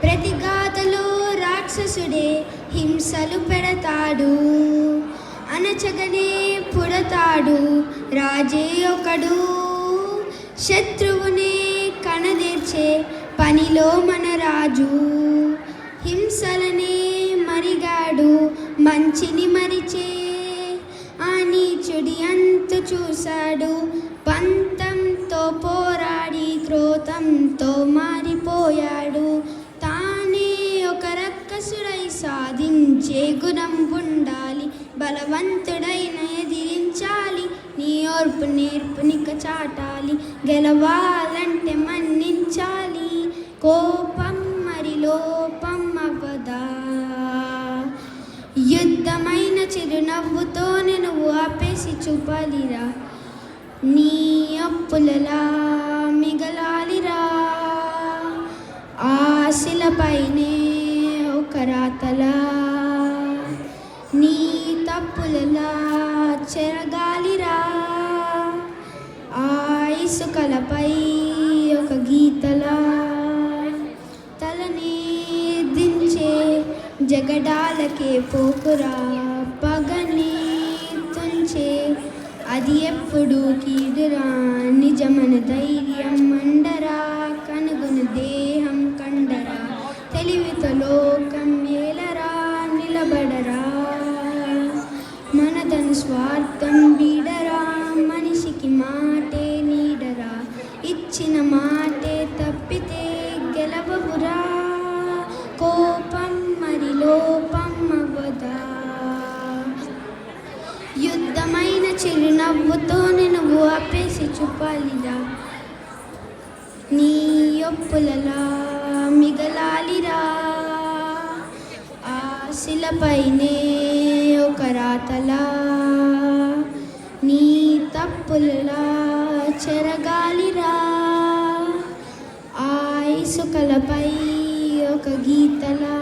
ప్రతిఘాతలో రాక్షసుడే హింసలు పెడతాడు, అనచగనే పుడతాడు రాజే ఒకడు. శత్రువునే కనదీర్చే పనిలో మన రాజు, హింసలనే మరిగాడు మంచిని మరిచే. ఆ నీచుడి అంతు చూశాడు, పంతంతో పోరాడి క్రోధంతో మారిపోయాడు. తానే ఒక రక్కసుడై సాధించే గుణం ఉండాలి, బలవంతుడైన ఎదిరించాలి, నీ ఓర్పు నేర్పునిక చాటాలి, గెలవాలంటే మన్నించాలి. కోపం మరి లోపం అవ్వదా, యుద్ధమైన చిరునవ్వుతోనే నువ్వు ఆపేసి చూపాలిరా. నీ అప్పులలా మిగలాలిరా, ఆశలపైనే ఒక రాతలా, నీ తప్పులలా చెరగాలిరా. ఆ ఇసుకలపై ఒక గీతలా తలనే దించే జగడాలకే పోకురా. పగని తుంచే అది ఎప్పుడు కీడురా, నిజమన ధైర్యం మండరా, కనుగొన దేహం కండరా, తెలివితో లోకం ఏలరా, నిలబడరా. మనదను స్వార్థం వీడరా, మనిషికి మాటే నీడరా, ఇచ్చిన మాటే తప్పితే గెలవవురా. కోపం మరి లోపం అవ్వదా, యుద్ధమైన చిరునవ్వుతోనే నువ్వు ఆపేసి చూపాలిరా. నీ ఒప్పులలా మిగలాలిరా, ఆశలపైనే ఒక రాతలా, నీ తప్పులలా చెరగాలిరా. ఆ ఇసుకలపై ఒక గీతలా